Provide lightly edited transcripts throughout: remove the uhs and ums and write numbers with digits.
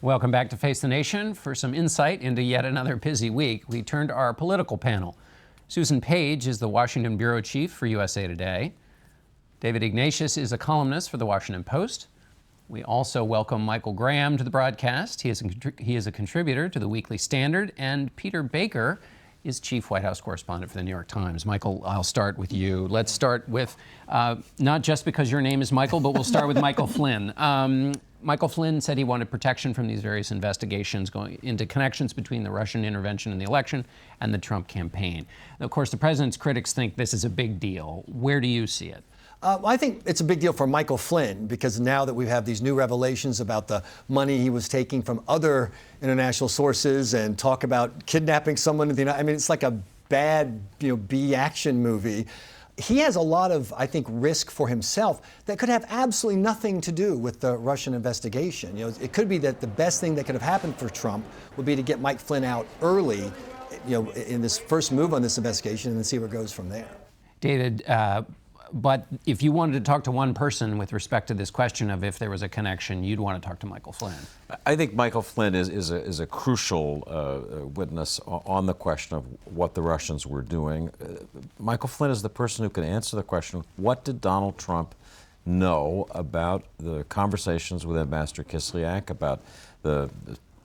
Welcome back to Face the Nation. For some insight into yet another busy week, we turn to our political panel. Susan Page is the Washington bureau chief for USA Today. David Ignatius is a columnist for the Washington Post. We also welcome Michael Graham to the broadcast. He is a contributor to the Weekly Standard, and Peter Baker is chief White House correspondent for the New York Times. Michael, I'll start with you. Let's start with, not just because your name is Michael, but we'll start with Michael Flynn. Michael Flynn said he wanted protection from these various investigations going into connections between the Russian intervention in the election and the Trump campaign. Of course, the president's critics think this is a big deal. Where do you see it? I think it's a big deal for Michael Flynn, because now that we have these new revelations about the money he was taking from other international sources and talk about kidnapping someone in the United, I mean, it's like a bad, B action movie. He has a lot of, I think, risk for himself that could have absolutely nothing to do with the Russian investigation. It could be that the best thing that could have happened for Trump would be to get Mike Flynn out early, in this first move on this investigation, and then see where it goes from there. David, but if you wanted to talk to one person with respect to this question of if there was a connection, you'd want to talk to Michael Flynn. I think Michael Flynn is a crucial witness on the question of what the Russians were doing. Michael Flynn is the person who can answer the question, what did Donald Trump know about the conversations with Ambassador Kislyak, about the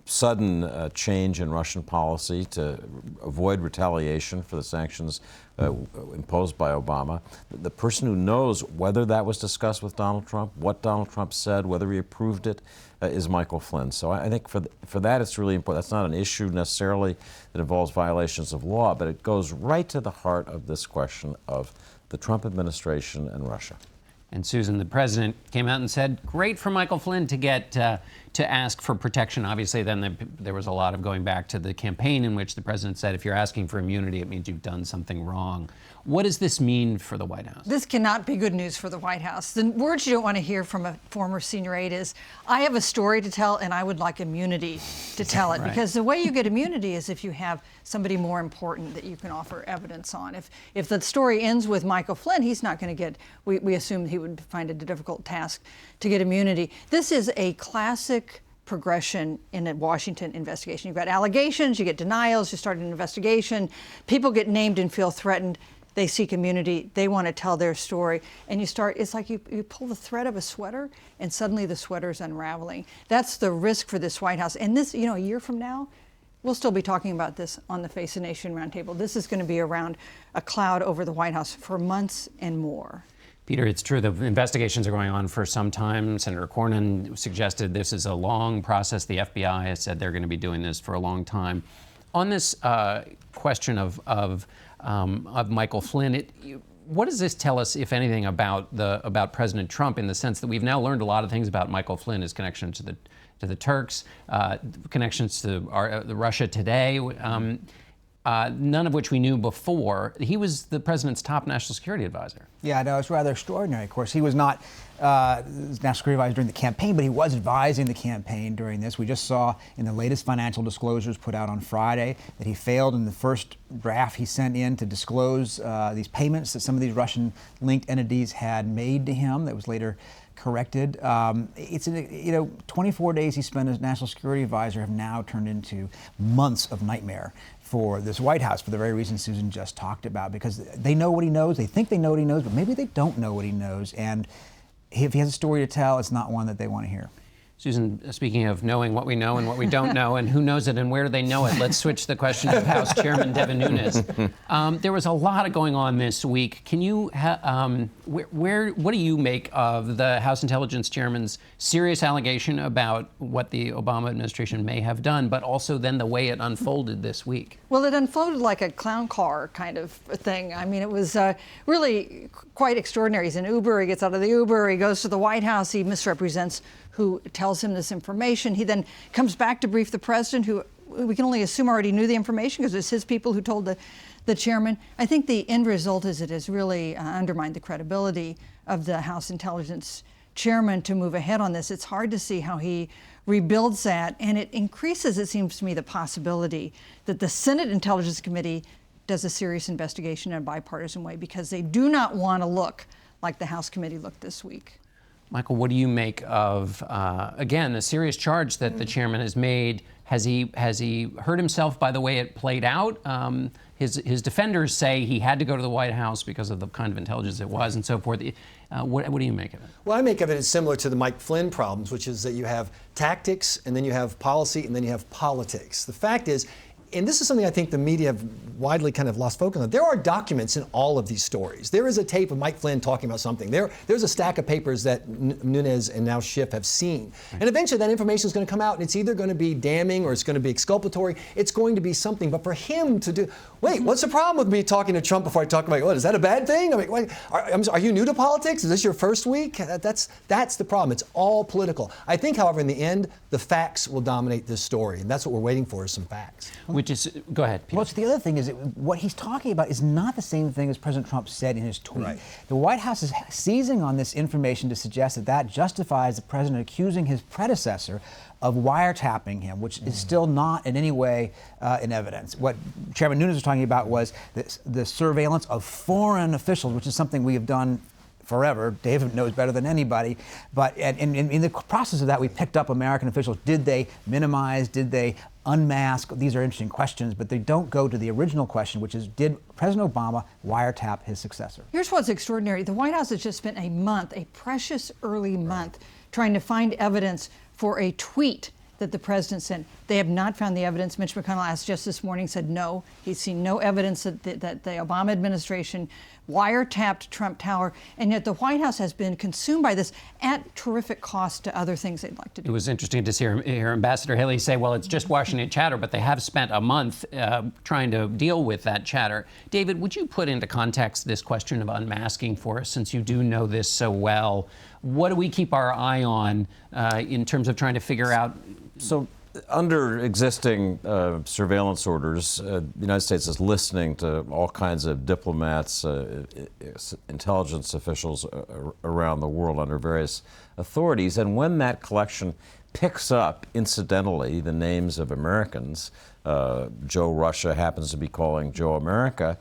sudden change in Russian policy to avoid retaliation for the sanctions imposed by Obama. The person who knows whether that was discussed with Donald Trump, what Donald Trump said, whether he approved it, is Michael Flynn. So I think for that it's really important. That's not an issue necessarily that involves violations of law, but it goes right to the heart of this question of the Trump administration and Russia. And Susan, the president came out and said, great for Michael Flynn to get to ask for protection. Obviously, then there was a lot of going back to the campaign in which the president said, if you're asking for immunity, it means you've done something wrong. What does this mean for the White House? This cannot be good news for the White House. The words you don't want to hear from a former senior aide is, I have a story to tell and I would like immunity to tell it. Right. Because the way you get immunity is if you have somebody more important that you can offer evidence on. If the story ends with Michael Flynn, he's not going to get, we assume he would find it a difficult task to get immunity. This is a classic progression in a Washington investigation. You've got allegations, you get denials, you start an investigation, people get named and feel threatened. They seek immunity, they want to tell their story, and you start, it's like you pull the thread of a sweater and suddenly the sweater's unraveling. That's the risk for this White House. And this, a year from now, we'll still be talking about this on the Face the Nation Roundtable. This is going to be around a cloud over the White House for months and more. Peter, it's true the investigations are going on for some time. Senator Cornyn suggested this is a long process. The FBI has said they're going to be doing this for a long time. On this question of Michael Flynn, what does this tell us, if anything, about President Trump, in the sense that we've now learned a lot of things about Michael Flynn, his connection to the Turks, connections to Russia Today, none of which we knew before. He was the president's top national security advisor. Yeah, no, it's rather extraordinary. Of course, he was not national security advisor during the campaign, but he was advising the campaign during this. We just saw in the latest financial disclosures put out on Friday that he failed in the first draft he sent in to disclose these payments that some of these Russian-linked entities had made to him. That was later corrected. 24 days he spent as national security advisor have now turned into months of nightmare for this White House, for the very reason Susan just talked about, because they know what he knows, they think they know what he knows, but maybe they don't know what he knows. And if he has a story to tell, it's not one that they want to hear. Susan, speaking of knowing what we know and what we don't know, and who knows it and where do they know it, let's switch the question to House Chairman Devin Nunes. There was a lot going on this week. Can you, what do you make of the House Intelligence Chairman's serious allegation about what the Obama administration may have done, but also then the way it unfolded this week? Well, it unfolded like a clown car kind of thing. I mean, it was really quite extraordinary. He's in Uber, he gets out of the Uber, he goes to the White House, he misrepresents who tells him this information. He then comes back to brief the president, who we can only assume already knew the information because it's his people who told the chairman. I think the end result is it has really undermined the credibility of the House Intelligence Chairman to move ahead on this. It's hard to see how he rebuilds that, and it increases, it seems to me, the possibility that the Senate Intelligence Committee does a serious investigation in a bipartisan way, because they do not want to look like the House committee looked this week. Michael, what do you make of, again, a serious charge that the chairman has made? Has he hurt himself by the way it played out? His defenders say he had to go to the White House because of the kind of intelligence it was and so forth. What do you make of it? Well, I make of it as similar to the Mike Flynn problems, which is that you have tactics, and then you have policy, and then you have politics. The fact is, and this is something I think the media have widely kind of lost focus on. There are documents in all of these stories. There is a tape of Mike Flynn talking about something. There's a stack of papers that Nunes and now Schiff have seen. And eventually that information is going to come out, and it's either going to be damning or it's going to be exculpatory. It's going to be something. But for him to do, wait, what's the problem with me talking to Trump before I talk about, what, is that a bad thing? I mean, wait, are you new to politics? Is this your first week? That's the problem. It's all political. I think, however, in the end, the facts will dominate this story. And that's what we're waiting for, is some facts. Go ahead, Peter. Well, the other thing is that what he's talking about is not the same thing as President Trump said in his tweet. Right. The White House is seizing on this information to suggest that that justifies the president accusing his predecessor of wiretapping him, which is still not in any way in evidence. What Chairman Nunes was talking about was the surveillance of foreign officials, which is something we have done forever. David knows better than anybody. But in the process of that, we picked up American officials. Did they minimize? Did they unmask? These are interesting questions, but they don't go to the original question, which is, did President Obama wiretap his successor? Here's what's extraordinary. The White House has just spent a month, a precious early month, trying to find evidence for a tweet that the president sent. They have not found the evidence. Mitch McConnell asked just this morning, said no. He's seen no evidence that the Obama administration wiretapped Trump Tower, and yet the White House has been consumed by this at terrific cost to other things they'd like to do. It was interesting to hear Ambassador Haley say, well, it's just Washington chatter, but they have spent a month trying to deal with that chatter. David, would you put into context this question of unmasking for us, since you do know this so well? What do we keep our eye on in terms of trying to figure out? So, under existing surveillance orders, the United States is listening to all kinds of diplomats, intelligence officials around the world under various authorities. And when that collection picks up, incidentally, the names of Americans, Joe Russia happens to be calling Joe America.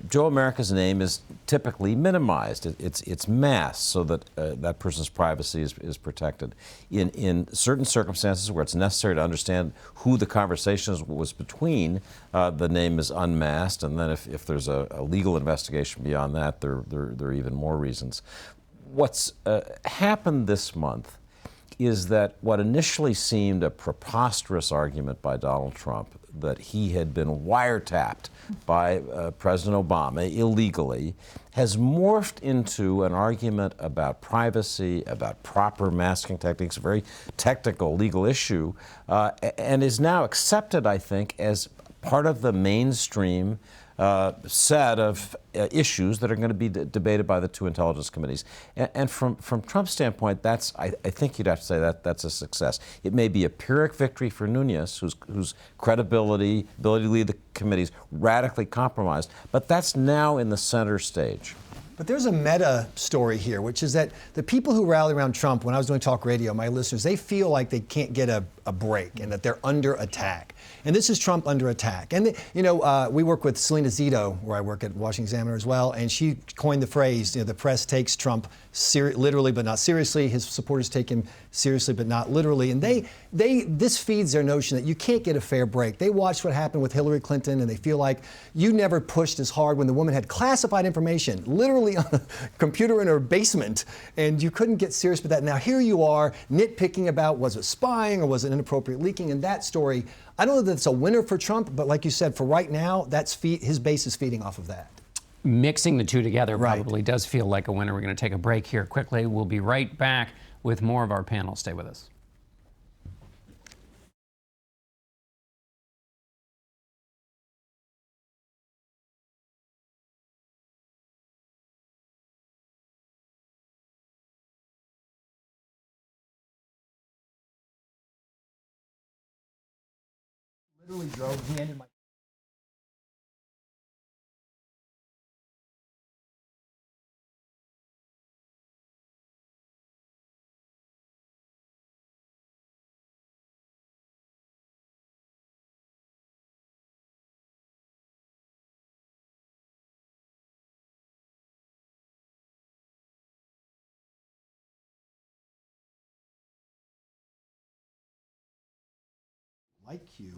Joe America's name is typically minimized. It's masked so that that person's privacy is protected. In certain circumstances where it's necessary to understand who the conversation was between, the name is unmasked. And then if there's a legal investigation beyond that, there are even more reasons. What's happened this month is that what initially seemed a preposterous argument by Donald Trump, that he had been wiretapped by President Obama illegally, has morphed into an argument about privacy, about proper masking techniques, a very technical legal issue, and is now accepted, I think, as part of the mainstream set of issues that are going to be debated by the two intelligence committees. And from Trump's standpoint, I think you'd have to say that's a success. It may be a Pyrrhic victory for Nunes, whose credibility, ability to lead the committees, radically compromised, but that's now in the center stage. But there's a meta story here, which is that the people who rally around Trump, when I was doing talk radio, my listeners, they feel like they can't get a break and that they're under attack. And this is Trump under attack. And, we work with Selena Zito, where I work at Washington Examiner as well, and she coined the phrase, the press takes Trump literally but not seriously. His supporters take him seriously but not literally. And this feeds their notion that you can't get a fair break. They watched what happened with Hillary Clinton, and they feel like you never pushed as hard when the woman had classified information literally on a computer in her basement, and you couldn't get serious with that. Now here you are nitpicking about, was it spying or was it inappropriate leaking? And that story, I don't know that it's a winner for Trump, but like you said, for right now, his base is feeding off of that. Mixing the two together Right. probably does feel like a winner. We're going to take a break here quickly. We'll be right back with more of our panel. Stay with us. Literally drove, he ended my like you,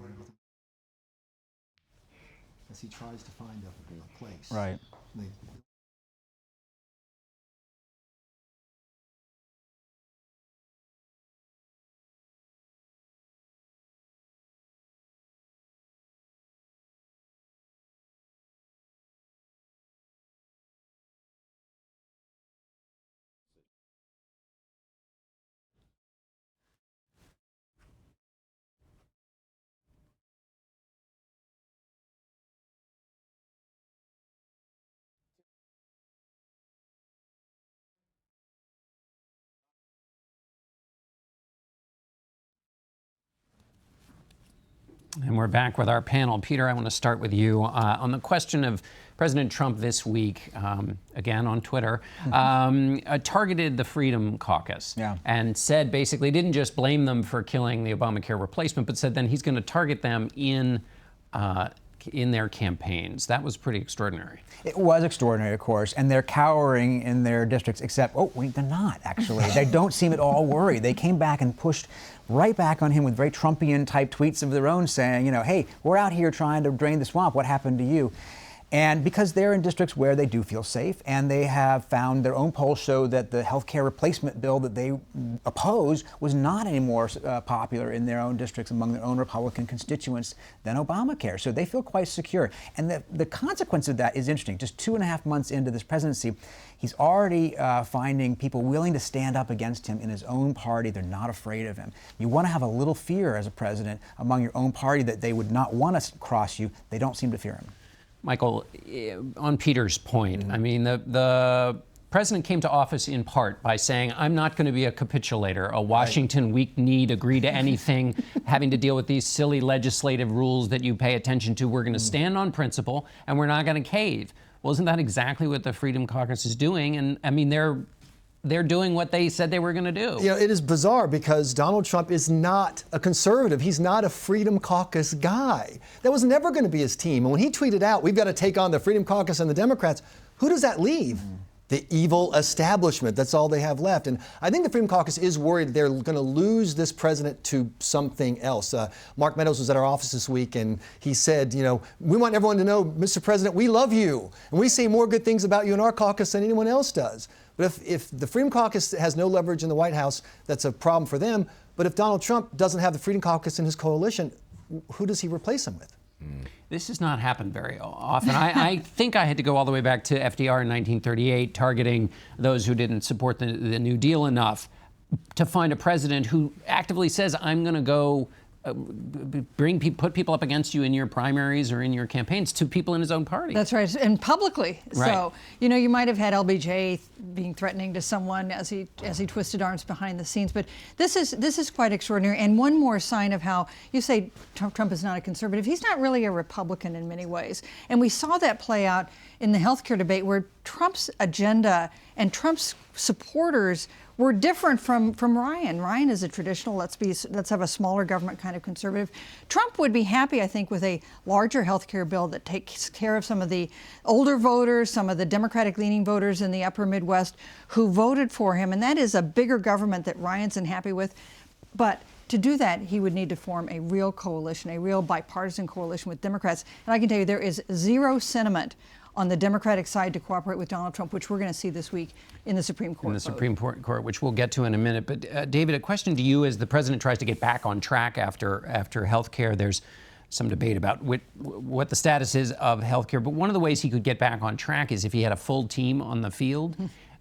as he tries to find a place. Right. And we're back with our panel. Peter, I want to start with you on the question of President Trump this week, again on Twitter, targeted the Freedom Caucus and said basically didn't just blame them for killing the Obamacare replacement, but said then he's going to target them in their campaigns. That was pretty extraordinary. It was extraordinary, of course, and they're cowering in their districts, except, oh, wait, they're not, actually. They don't seem at all worried. They came back and pushed right back on him with very Trumpian-type tweets of their own saying, hey, we're out here trying to drain the swamp. What happened to you? And because they're in districts where they do feel safe, and they have found their own polls show that the health care replacement bill that they oppose was not any more popular in their own districts among their own Republican constituents than Obamacare. So they feel quite secure. And the consequence of that is interesting. Just 2.5 months into this presidency, he's already finding people willing to stand up against him in his own party. They're not afraid of him. You want to have a little fear as a president among your own party that they would not want to cross you. They don't seem to fear him. Michael, on Peter's point, I mean, the president came to office in part by saying, I'm not going to be a capitulator, a Washington weak-kneed, agree to anything, having to deal with these silly legislative rules that you pay attention to. We're going to stand on principle, and we're not going to cave. Well, isn't that exactly what the Freedom Caucus is doing? And, I mean, they're doing what they said they were going to do. It is bizarre because Donald Trump is not a conservative. He's not a Freedom Caucus guy. That was never going to be his team. And when he tweeted out, we've got to take on the Freedom Caucus and the Democrats, who does that leave? The evil establishment. That's all they have left. And I think the Freedom Caucus is worried they're going to lose this president to something else. Mark Meadows was at our office this week, and he said, we want everyone to know, Mr. President, we love you. And we say more good things about you in our caucus than anyone else does. But if the Freedom Caucus has no leverage in the White House, that's a problem for them. But if Donald Trump doesn't have the Freedom Caucus in his coalition, who does he replace him with? This has not happened very often. I think I had to go all the way back to FDR in 1938, targeting those who didn't support the New Deal enough to find a president who actively says, I'm going to go put people up against you in your primaries or in your campaigns to people in his own party. That's right, and publicly. Right. So, you might have had LBJ being threatening to someone as he twisted arms behind the scenes, but this is quite extraordinary. And one more sign of how you say Trump is not a conservative. He's not really a Republican in many ways, and we saw that play out in the healthcare debate, where Trump's agenda and Trump's supporters were different from Ryan. Ryan is a traditional, let's have a smaller government kind of conservative. Trump would be happy, I think, with a larger health care bill that takes care of some of the older voters, some of the Democratic-leaning voters in the upper Midwest who voted for him. And that is a bigger government that Ryan's unhappy with. But to do that, he would need to form a real coalition, a real bipartisan coalition with Democrats. And I can tell you there is zero sentiment on the Democratic side to cooperate with Donald Trump, which we're going to see this week in the Supreme Court. In the Supreme Court, which we'll get to in a minute. But David, a question to you as the president tries to get back on track after health care. There's some debate about what the status is of health care. But one of the ways he could get back on track is if he had a full team on the field.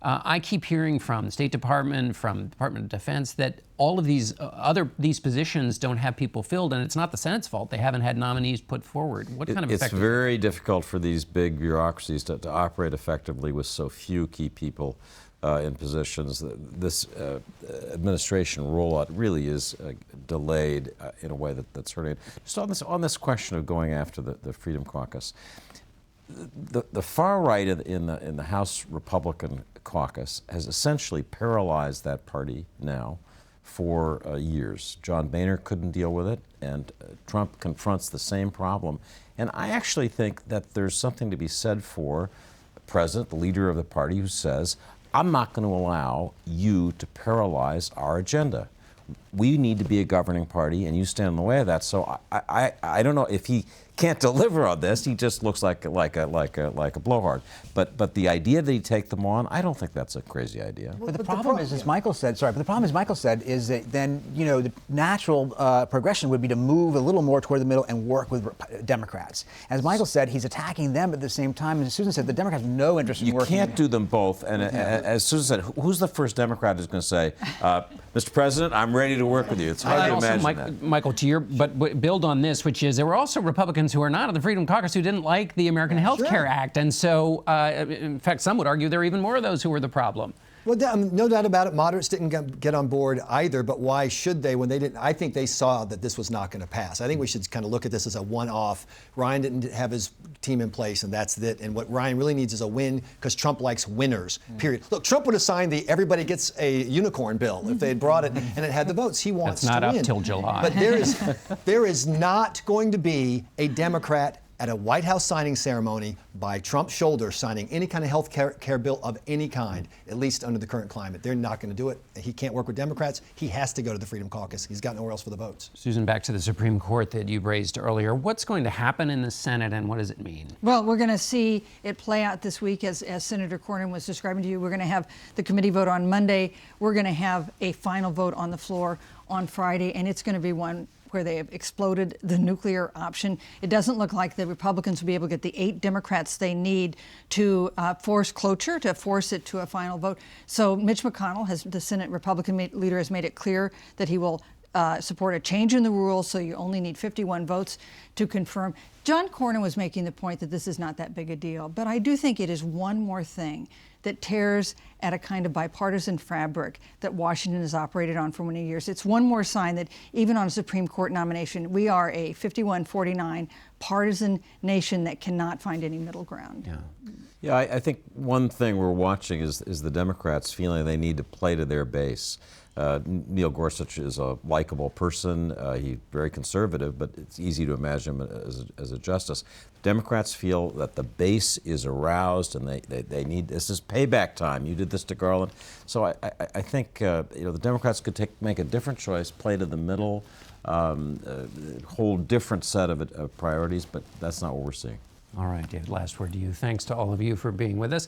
I keep hearing from the State Department, from the Department of Defense, that all of these these positions don't have people filled, and it's not the Senate's fault. They haven't had nominees put forward. What kind of effect? It's very difficult for these big bureaucracies to operate effectively with so few key people in positions. This administration rollout really is delayed in a way that's hurting it. Just on this question of going after the Freedom Caucus, the far right in the House Republican caucus has essentially paralyzed that party now for years. John Boehner couldn't deal with it, and Trump confronts the same problem. And I actually think that there's something to be said for the president, the leader of the party, who says, I'm not going to allow you to paralyze our agenda. we need to be a governing party, and you stand in the way of that. So I don't know if he can't deliver on this. He just looks like a blowhard. But the idea that he take them on, I don't think that's a crazy idea. But the problem is, as Michael said, is that then, the natural progression would be to move a little more toward the middle and work with Democrats. As Michael said, he's attacking them at the same time. And as Susan said, the Democrats have no interest in working. You can't do them both. And as Susan said, who's the first Democrat who's going to say, Mr. President, I'm ready to work with you? It's hard to imagine that. Michael, but build on this, which is there were also Republicans who are not in the Freedom Caucus who didn't like the American Health Care Act. And so, in fact, some would argue there are even more of those who were the problem. Well, no doubt about it. Moderates didn't get on board either, but why should they when they didn't? I think they saw that this was not going to pass. I think we should kind of look at this as a one-off. Ryan didn't have his team in place, and that's it. And what Ryan really needs is a win because Trump likes winners, period. Look, Trump would have signed the everybody gets a unicorn bill if they had brought it and it had the votes. He wants to win. That's not up till July. But there is not going to be a Democrat at a White House signing ceremony by Trump's shoulder signing any kind of health care bill of any kind, at least under the current climate. They're not going to do it. He can't work with Democrats. He has to go to the Freedom Caucus. He's got nowhere else for the votes. Susan, back to the Supreme Court that you raised earlier. What's going to happen in the Senate and what does it mean? Well, we're going to see it play out this week as Senator Cornyn was describing to you. We're going to have the committee vote on Monday. We're going to have a final vote on the floor on Friday, and it's going to be one where they have exploded the nuclear option. It doesn't look like the Republicans will be able to get the 8 Democrats they need to force cloture, to force it to a final vote. So Mitch McConnell, the Senate Republican leader, has made it clear that he will support a change in the rules, so you only need 51 votes to confirm. John Cornyn was making the point that this is not that big a deal, but I do think it is one more thing that tears at a kind of bipartisan fabric that Washington has operated on for many years. It's one more sign that even on a Supreme Court nomination, we are a 51-49 partisan nation that cannot find any middle ground. Yeah, I think one thing we're watching is the Democrats feeling they need to play to their base. Neil Gorsuch is a likable person. He's very conservative, but it's easy to imagine him as a justice. Democrats feel that the base is aroused and they need, this is payback time. You did this to Garland. So I think the Democrats could make a different choice, play to the middle, whole different set of priorities, but that's not what we're seeing. All right, David, last word to you. Thanks to all of you for being with us.